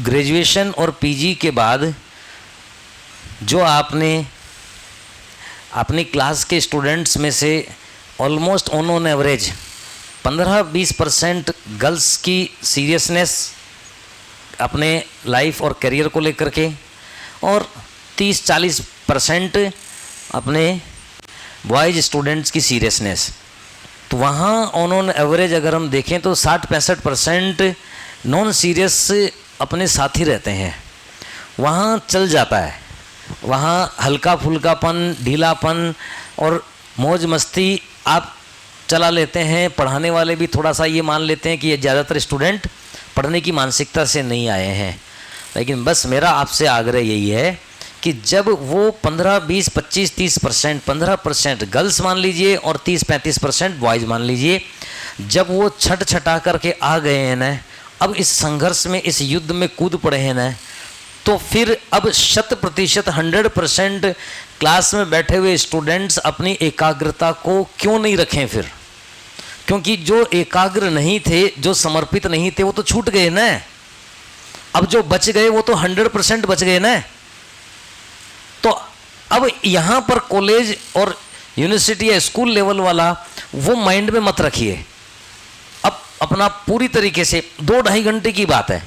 Graduation और PG के बाद जो आपने अपनी क्लास के स्टूडेंट्स में से ऑलमोस्ट ऑन एवरेज 15-20% गर्ल्स की सीरियसनेस अपने लाइफ और करियर को लेकर के और 30-40% अपने बॉयज स्टूडेंट्स की सीरियसनेस, तो वहाँ ऑन एवरेज अगर हम देखें तो 60-65% नॉन सीरियस अपने साथी रहते हैं। वहाँ चल जाता है, वहाँ हल्का फुल्कापन, ढीलापन और मौज मस्ती आप चला लेते हैं। पढ़ाने वाले भी थोड़ा सा ये मान लेते हैं कि ये ज़्यादातर स्टूडेंट पढ़ने की मानसिकता से नहीं आए हैं। लेकिन बस मेरा आपसे आग्रह यही है कि जब वो 15, 20, 25, 30%, 15% गर्ल्स मान लीजिए और 30-35% बॉयज़ मान लीजिए, जब वो छट छटा करके आ गए हैं ना, अब इस संघर्ष में, इस युद्ध में कूद पड़े हैं ना, तो फिर अब 100% 100% क्लास में बैठे हुए स्टूडेंट्स अपनी एकाग्रता को क्यों नहीं रखें फिर? क्योंकि जो एकाग्र नहीं थे, जो समर्पित नहीं थे, वो तो छूट गए ना। अब जो बच गए वो तो 100% बच गए ना। तो अब यहाँ पर कॉलेज और यूनिवर्सिटी या स्कूल लेवल वाला वो माइंड में मत रखिए। अब अपना पूरी तरीके से 2-2.5 घंटे की बात है,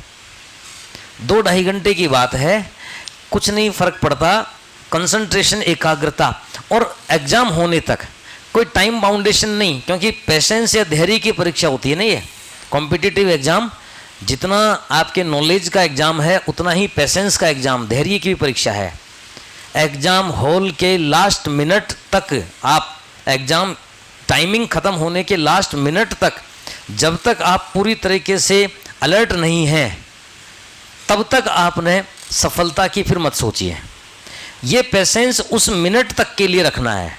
2-2.5 घंटे की बात है, कुछ नहीं फर्क पड़ता। कंसंट्रेशन, एकाग्रता, और एग्जाम होने तक कोई टाइम बाउंडेशन नहीं, क्योंकि पेशेंस या धैर्य की परीक्षा होती है ना। ये कॉम्पिटिटिव एग्जाम जितना आपके नॉलेज का एग्जाम है उतना ही पेशेंस का एग्जाम, धैर्य की भी परीक्षा है। एग्जाम हॉल के लास्ट मिनट तक, आप एग्जाम टाइमिंग ख़त्म होने के लास्ट मिनट तक, जब तक आप पूरी तरीके से अलर्ट नहीं हैं, तब तक आपने सफलता की फिर मत सोचिए। ये पेशेंस उस मिनट तक के लिए रखना है।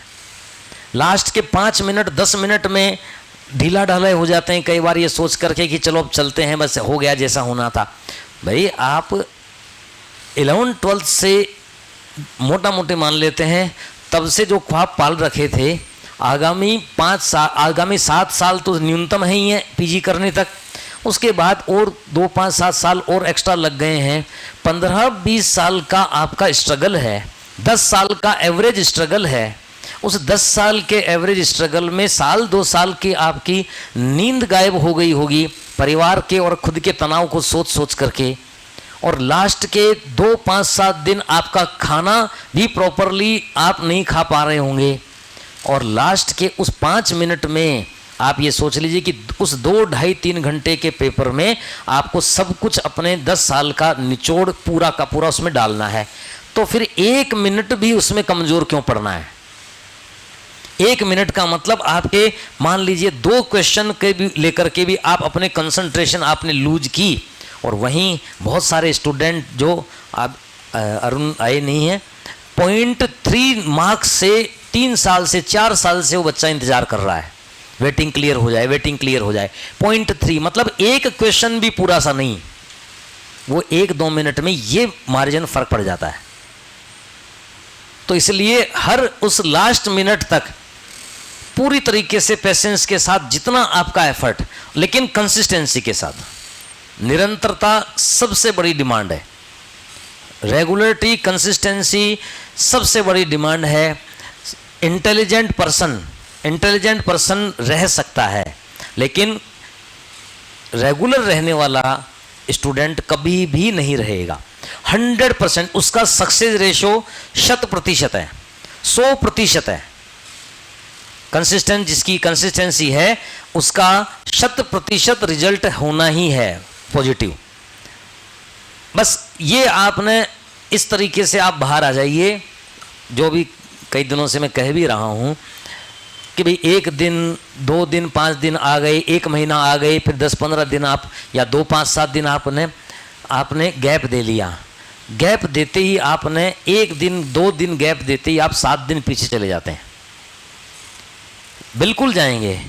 लास्ट के 5 मिनट 10 मिनट में ढीला ढाला हो जाते हैं कई बार, ये सोच करके कि चलो अब चलते हैं, बस हो गया जैसा होना था। भाई आप 11th-12th से मोटा मोटे मान लेते हैं, तब से जो ख्वाब पाल रखे थे, आगामी 7 साल तो न्यूनतम है ही है पीजी करने तक, उसके बाद और 2, 5, 7 साल और एक्स्ट्रा लग गए हैं। 15-20 साल का आपका स्ट्रगल है, 10 साल का एवरेज स्ट्रगल है। उस 10 साल के एवरेज स्ट्रगल में 1-2 साल की आपकी नींद गायब हो गई होगी, परिवार के और खुद के तनाव को सोच सोच करके, और लास्ट के 2, 5, 7 दिन आपका खाना भी प्रॉपरली आप नहीं खा पा रहे होंगे, और लास्ट के उस 5 मिनट में आप ये सोच लीजिए कि उस 2-2.5-3 घंटे के पेपर में आपको सब कुछ अपने 10 साल का निचोड़ पूरा का पूरा उसमें डालना है। तो फिर 1 मिनट भी उसमें कमज़ोर क्यों पड़ना है? 1 मिनट का मतलब आपके मान लीजिए 2 क्वेश्चन के भी लेकर के भी आप अपने कंसंट्रेशन आपने लूज की, और वहीं बहुत सारे स्टूडेंट जो आप अरुण आए नहीं हैं, 0.3 मार्क्स से 3 साल से 4 साल से वो बच्चा इंतजार कर रहा है, वेटिंग क्लियर हो जाए, वेटिंग क्लियर हो जाए। 0.3 मतलब एक क्वेश्चन भी पूरा सा नहीं, वो 1-2 मिनट में ये मार्जिन फर्क पड़ जाता है। तो इसलिए हर उस लास्ट मिनट तक पूरी तरीके से पेशेंस के साथ, जितना आपका एफर्ट, लेकिन कंसिस्टेंसी के साथ, निरंतरता सबसे बड़ी डिमांड है। रेगुलरिटी, कंसिस्टेंसी सबसे बड़ी डिमांड है। इंटेलिजेंट पर्सन रह सकता है, लेकिन रेगुलर रहने वाला स्टूडेंट कभी भी नहीं रहेगा। 100% उसका सक्सेस रेशो 100% है, 100% है। कंसिस्टेंट जिसकी कंसिस्टेंसी है उसका 100% रिजल्ट होना ही है पॉजिटिव। बस ये आपने इस तरीके से आप बाहर आ जाइए, जो भी कई दिनों से मैं कह भी रहा हूँ कि भाई 1 दिन 2 दिन 5 दिन आ गए, 1 महीना आ गए, फिर 10-15 दिन आप, या 2, 5, 7 दिन आपने गैप दे लिया। गैप देते ही आपने 1 दिन 2 दिन गैप देते ही आप 7 दिन पीछे चले जाते हैं, बिल्कुल जाएंगे।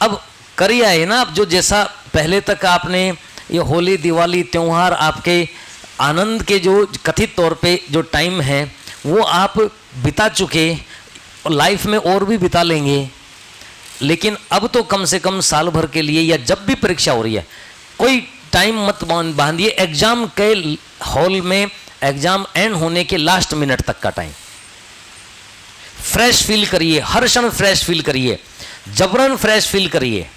अब करिए आए ना, अब जो जैसा पहले तक आपने ये होली दिवाली त्यौहार आपके आनंद के जो कथित तौर पे जो टाइम है वो आप बिता चुके, लाइफ में और भी बिता लेंगे, लेकिन अब तो कम से कम साल भर के लिए या जब भी परीक्षा हो रही है, कोई टाइम मत बांधिए एग्जाम के हॉल में, एग्जाम एंड होने के लास्ट मिनट तक का टाइम। फ्रेश फील करिए, हर क्षण फ्रेश फील करिए, जबरन फ्रेश फील करिए।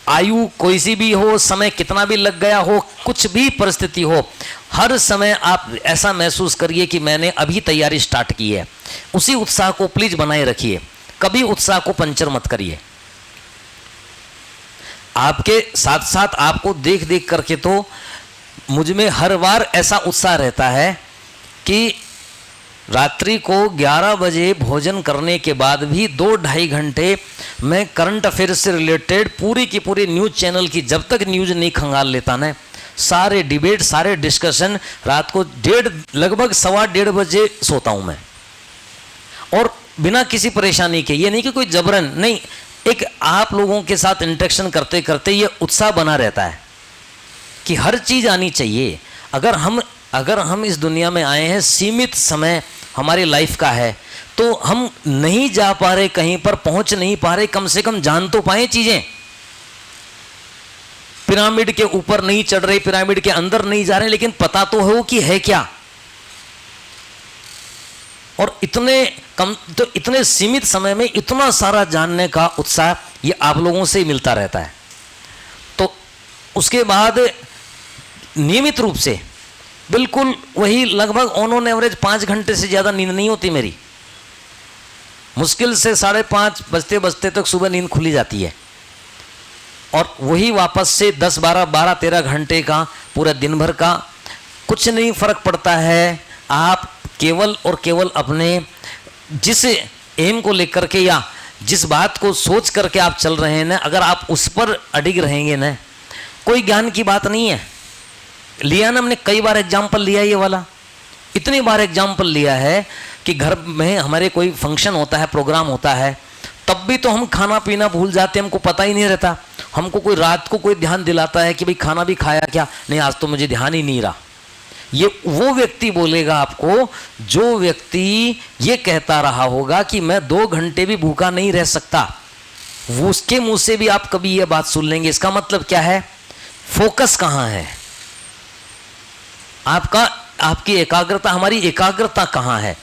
आयु कोई सी भी हो, समय कितना भी लग गया हो, कुछ भी परिस्थिति हो, हर समय आप ऐसा महसूस करिए कि मैंने अभी तैयारी स्टार्ट की है। उसी उत्साह को प्लीज बनाए रखिए, कभी उत्साह को पंचर मत करिए। आपके साथ साथ आपको देख देख करके तो मुझ में हर बार ऐसा उत्साह रहता है कि रात्रि को 11 बजे भोजन करने के बाद भी 2-2.5 घंटे मैं करंट अफेयर से रिलेटेड पूरी की पूरी न्यूज़ चैनल की जब तक न्यूज़ नहीं खंगाल लेता ना, सारे डिबेट, सारे डिस्कशन, रात को लगभग 1:15 बजे सोता हूँ मैं, और बिना किसी परेशानी के। ये नहीं कि कोई जबरन, नहीं, एक आप लोगों के साथ इंटरेक्शन करते करते ये उत्साह बना रहता है कि हर चीज़ आनी चाहिए। अगर हम इस दुनिया में आए हैं, सीमित समय हमारी लाइफ का है, तो हम नहीं जा पा रहे, कहीं पर पहुंच नहीं पा रहे, कम से कम जान तो पाए चीजें। पिरामिड के ऊपर नहीं चढ़ रहे, पिरामिड के अंदर नहीं जा रहे, लेकिन पता तो हो कि है क्या। और इतने सीमित समय में इतना सारा जानने का उत्साह ये आप लोगों से ही मिलता रहता है। तो उसके बाद नियमित रूप से बिल्कुल वही लगभग ऑन एवरेज 5 घंटे से ज़्यादा नींद नहीं होती मेरी। मुश्किल से 5:30 बजते बजते तक सुबह नींद खुली जाती है, और वही वापस से 10-12-13 घंटे का पूरा दिन भर का कुछ नहीं फर्क पड़ता है। आप केवल और केवल अपने जिस एम को लेकर के या जिस बात को सोच करके आप चल रहे हैं ना, अगर आप उस पर अडिग रहेंगे ना, कोई ज्ञान की बात नहीं है। लिया ना, हमने कई बार एग्जाम्पल लिया ये वाला, इतनी बार एग्जाम्पल लिया है कि घर में हमारे कोई फंक्शन होता है, प्रोग्राम होता है, तब भी तो हम खाना पीना भूल जाते हैं, हमको पता ही नहीं रहता। हमको कोई रात को कोई ध्यान दिलाता है कि भाई खाना भी खाया क्या, नहीं आज तो मुझे ध्यान ही नहीं रहा। ये वो व्यक्ति बोलेगा आपको जो व्यक्ति ये कहता रहा होगा कि मैं 2 घंटे भी भूखा नहीं रह सकता। वो उसके मुंह से भी आप कभी ये बात सुन लेंगे। इसका मतलब क्या है? फोकस कहाँ है आपका, आपकी एकाग्रता, हमारी एकाग्रता कहाँ है।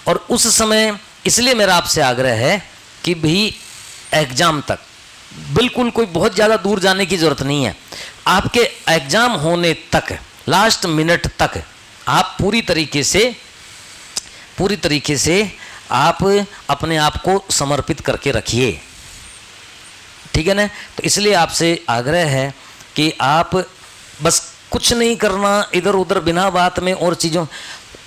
और उस समय इसलिए मेरा आपसे आग्रह है कि भी एग्जाम तक बिल्कुल कोई बहुत ज़्यादा दूर जाने की ज़रूरत नहीं है। आपके एग्जाम होने तक, लास्ट मिनट तक आप पूरी तरीके से आप अपने आप को समर्पित करके रखिए, ठीक है ना। तो इसलिए आपसे आग्रह है कि आप बस कुछ नहीं करना इधर उधर बिना बात में और चीज़ों।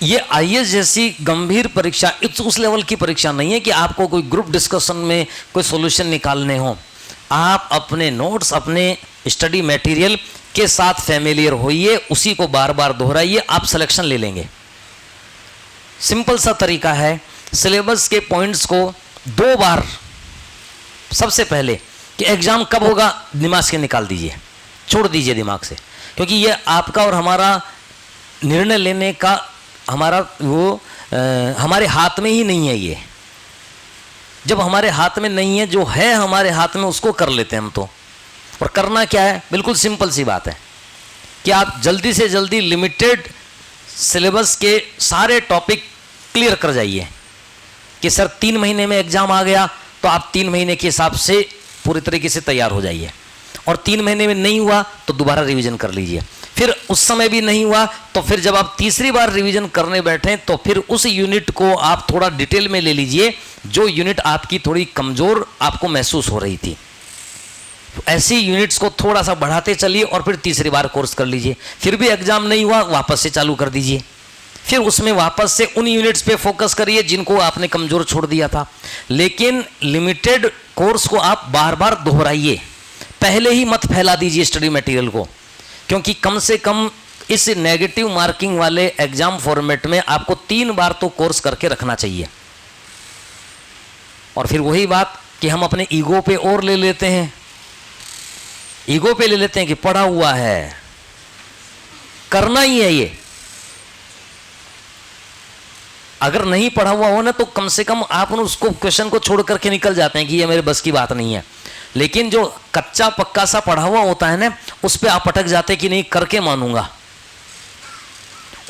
ये आईएएस जैसी गंभीर परीक्षा उस लेवल की परीक्षा नहीं है कि आपको कोई ग्रुप डिस्कशन में कोई सॉल्यूशन निकालने हो। आप अपने नोट्स, अपने स्टडी मटेरियल के साथ फैमिलियर होइए, उसी को बार बार दोहराइए, आप सिलेक्शन ले लेंगे। सिंपल सा तरीका है, सिलेबस के पॉइंट्स को 2 बार, सबसे पहले कि एग्जाम कब होगा दिमाग से निकाल दीजिए, छोड़ दीजिए दिमाग से, क्योंकि ये आपका और हमारा निर्णय लेने का हमारे हाथ में ही नहीं है। ये जब हमारे हाथ में नहीं है, जो है हमारे हाथ में उसको कर लेते हैं हम तो। और करना क्या है, बिल्कुल सिंपल सी बात है कि आप जल्दी से जल्दी लिमिटेड सिलेबस के सारे टॉपिक क्लियर कर जाइए। कि सर 3 महीने में एग्जाम आ गया तो आप 3 महीने के हिसाब से पूरी तरीके से तैयार हो जाइए, और 3 महीने में नहीं हुआ तो दोबारा रिवीजन कर लीजिए। फिर उस समय भी नहीं हुआ तो फिर जब आप तीसरी बार रिवीजन करने बैठें तो फिर उस यूनिट को आप थोड़ा डिटेल में ले लीजिए, जो यूनिट आपकी थोड़ी कमज़ोर आपको महसूस हो रही थी। ऐसी यूनिट्स को थोड़ा सा बढ़ाते चलिए और फिर तीसरी बार कोर्स कर लीजिए। फिर भी एग्जाम नहीं हुआ, वापस से चालू कर दीजिए, फिर उसमें वापस से उन यूनिट्स पे फोकस करिए जिनको आपने कमज़ोर छोड़ दिया था। लेकिन लिमिटेड कोर्स को आप बार बार दोहराइए, पहले ही मत फैला दीजिए स्टडी मटेरियल को, क्योंकि कम से कम इस नेगेटिव मार्किंग वाले एग्जाम फॉर्मेट में आपको 3 बार तो कोर्स करके रखना चाहिए। और फिर वही बात कि हम अपने ईगो पे और ले लेते हैं, ईगो पे ले लेते हैं कि पढ़ा हुआ है, करना ही है ये। अगर नहीं पढ़ा हुआ हो ना तो कम से कम आप उसको क्वेश्चन को छोड़ करके निकल जाते हैं कि ये मेरे बस की बात नहीं है। लेकिन जो कच्चा पक्का सा पढ़ा हुआ होता है ना, उस पर आप अटक जाते कि नहीं करके मानूंगा,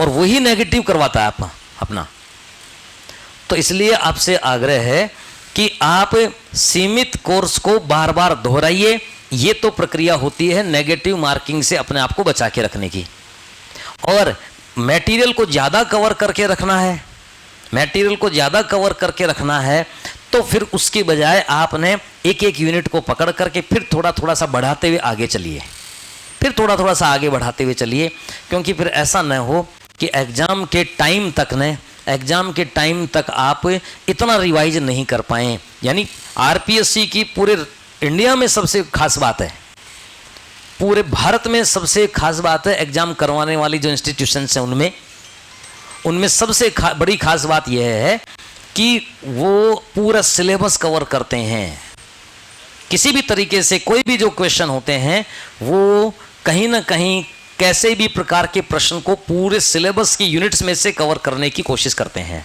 और वही नेगेटिव करवाता है आप अपना। तो इसलिए आपसे आग्रह है कि आप सीमित कोर्स को बार बार दोहराइए। ये तो प्रक्रिया होती है नेगेटिव मार्किंग से अपने आप को बचा के रखने की। और मटेरियल को ज़्यादा कवर करके रखना है, मटेरियल को ज़्यादा कवर करके रखना है, तो फिर उसके बजाय आपने एक एक यूनिट को पकड़ करके फिर थोड़ा थोड़ा सा बढ़ाते हुए आगे चलिए, फिर थोड़ा थोड़ा सा आगे बढ़ाते हुए चलिए। क्योंकि फिर ऐसा न हो कि एग्ज़ाम के टाइम तक आप इतना रिवाइज नहीं कर पाएँ। यानी आरपीएससी की पूरे इंडिया में सबसे खास बात है, पूरे भारत में सबसे खास बात है, एग्ज़ाम करवाने वाली जो इंस्टीट्यूशंस हैं उनमें सबसे बड़ी खास बात यह है कि वो पूरा सिलेबस कवर करते हैं। किसी भी तरीके से कोई भी जो क्वेश्चन होते हैं वो कहीं ना कहीं कैसे भी प्रकार के प्रश्न को पूरे सिलेबस की यूनिट्स में से कवर करने की कोशिश करते हैं,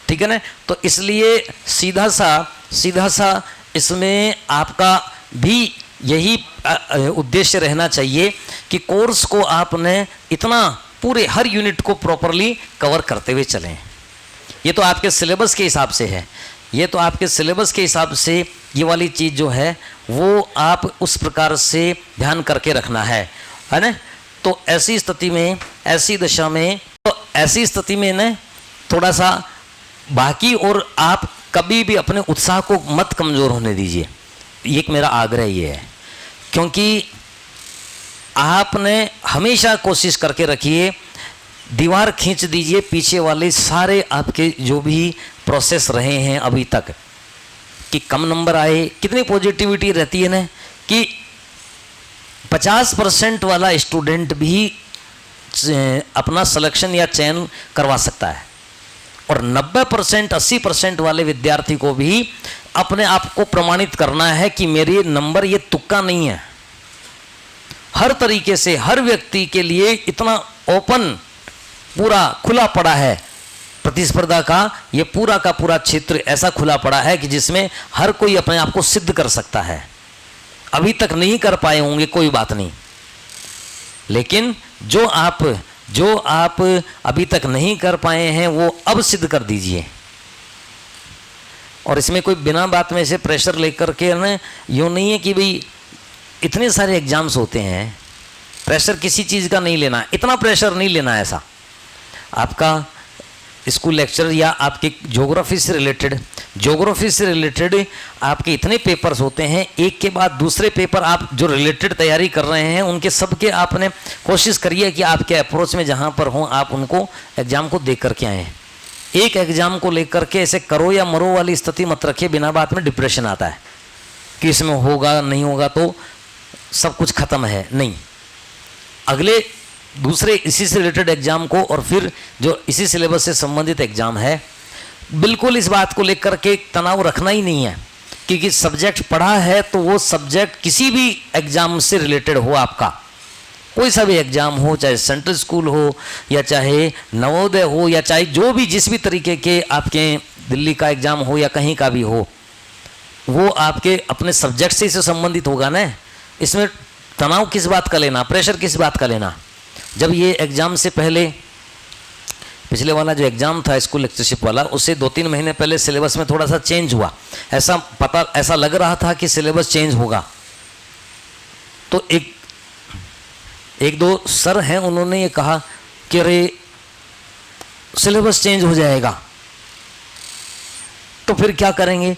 ठीक है ना। तो इसलिए सीधा सा इसमें आपका भी यही उद्देश्य रहना चाहिए कि कोर्स को आपने इतना पूरे हर यूनिट को प्रॉपरली कवर करते हुए चलें। ये तो आपके सिलेबस के हिसाब से है, ये तो आपके सिलेबस के हिसाब से ये वाली चीज़ जो है वो आप उस प्रकार से ध्यान करके रखना है ना। तो ऐसी स्थिति में, ऐसी दशा में, तो ऐसी स्थिति में न थोड़ा सा बाकी, और आप कभी भी अपने उत्साह को मत कमज़ोर होने दीजिए, एक मेरा आग्रह ये है। क्योंकि आपने हमेशा कोशिश करके रखिए, दीवार खींच दीजिए पीछे वाले सारे आपके जो भी प्रोसेस रहे हैं अभी तक कि कम नंबर आए। कितनी पॉजिटिविटी रहती है ना कि 50% वाला स्टूडेंट भी अपना सिलेक्शन या चयन करवा सकता है, और 90% 80% वाले विद्यार्थी को भी अपने आप को प्रमाणित करना है कि मेरे नंबर ये तुक्का नहीं है। हर तरीके से हर व्यक्ति के लिए इतना ओपन, पूरा खुला पड़ा है प्रतिस्पर्धा का, ये पूरा का पूरा क्षेत्र ऐसा खुला पड़ा है कि जिसमें हर कोई अपने आप को सिद्ध कर सकता है। अभी तक नहीं कर पाए होंगे कोई बात नहीं, लेकिन जो आप अभी तक नहीं कर पाए हैं वो अब सिद्ध कर दीजिए। और इसमें कोई बिना बात में से प्रेशर लेकर के ना, यूँ नहीं है कि भाई इतने सारे एग्जाम्स होते हैं, प्रेशर किसी चीज़ का नहीं लेना, इतना प्रेशर नहीं लेना। ऐसा आपका स्कूल लेक्चर या आपके ज्योग्राफी से रिलेटेड आपके इतने पेपर्स होते हैं, एक के बाद दूसरे पेपर आप जो रिलेटेड तैयारी कर रहे हैं उनके सबके आपने कोशिश करिए कि आपके अप्रोच में जहाँ पर हों आप उनको एग्ज़ाम को देख करके आएँ। एक एग्ज़ाम को लेकर के ऐसे करो या मरो वाली स्थिति मत रखिए, बिना बात में डिप्रेशन आता है कि इसमें होगा नहीं होगा तो सब कुछ ख़त्म है। नहीं, अगले दूसरे इसी से रिलेटेड एग्ज़ाम को और फिर जो इसी सिलेबस से संबंधित एग्ज़ाम है, बिल्कुल इस बात को लेकर के तनाव रखना ही नहीं है, क्योंकि सब्जेक्ट पढ़ा है तो वो सब्जेक्ट किसी भी एग्ज़ाम से रिलेटेड हो, आपका कोई सा भी एग्ज़ाम हो, चाहे सेंट्रल स्कूल हो या चाहे नवोदय हो या चाहे जो भी जिस भी तरीके के आपके दिल्ली का एग्ज़ाम हो या कहीं का भी हो, वो आपके अपने सब्जेक्ट से इसे संबंधित होगा ना। इसमें तनाव किस बात का लेना, प्रेशर किस बात का लेना। जब ये एग्ज़ाम से पहले पिछले वाला जो एग्ज़ाम था स्कूल लेक्चरशिप वाला, उससे 2-3 महीने पहले सिलेबस में थोड़ा सा चेंज हुआ, ऐसा लग रहा था कि सिलेबस चेंज होगा। तो एक दो सर हैं, उन्होंने ये कहा कि अरे सिलेबस चेंज हो जाएगा तो फिर क्या करेंगे।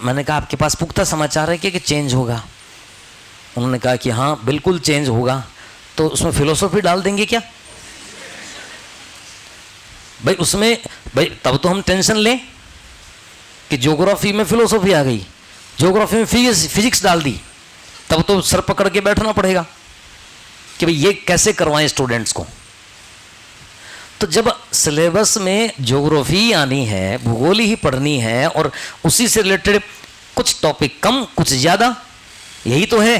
मैंने कहा आपके पास पुख्ता समाचार है कि चेंज होगा। उन्होंने कहा कि हाँ बिल्कुल चेंज होगा। तो उसमें फिलोसॉफी डाल देंगे क्या भाई? उसमें भाई तब तो हम टेंशन लें कि ज्योग्राफी में फिलोसॉफी आ गई, ज्योग्राफी में फिजिक्स डाल दी, तब तो सर पकड़ के बैठना पड़ेगा कि भाई ये कैसे करवाएं स्टूडेंट्स को। तो जब सिलेबस में ज्योग्राफी आनी है, भूगोल ही पढ़नी है और उसी से रिलेटेड कुछ टॉपिक कम कुछ ज़्यादा, यही तो है।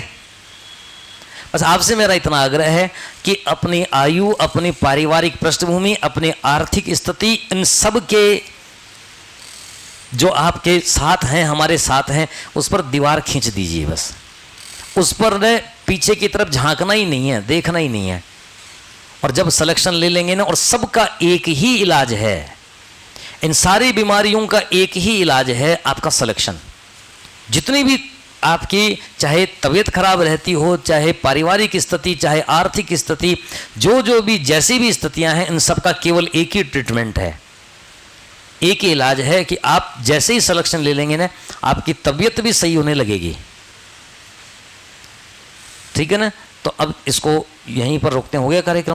बस आपसे मेरा इतना आग्रह है कि अपनी आयु, अपनी पारिवारिक पृष्ठभूमि, अपनी आर्थिक स्थिति, इन सब के जो आपके साथ हैं, हमारे साथ हैं, उस पर दीवार खींच दीजिए बस। उस पर न पीछे की तरफ झांकना ही नहीं है, देखना ही नहीं है। और जब सिलेक्शन ले लेंगे ना, और सबका एक ही इलाज है, इन सारी बीमारियों का एक ही इलाज है आपका सिलेक्शन। जितनी भी आपकी चाहे तबीयत खराब रहती हो, चाहे पारिवारिक स्थिति, चाहे आर्थिक स्थिति, जो भी जैसी भी स्थितियां हैं, इन सब का केवल एक ही ट्रीटमेंट है, एक ही इलाज है कि आप जैसे ही सिलेक्शन ले लेंगे ना, आपकी तबीयत भी सही होने लगेगी। ठीक है ना? तो अब इसको यहीं पर रोकते हैं। हो गया कार्यक्रम।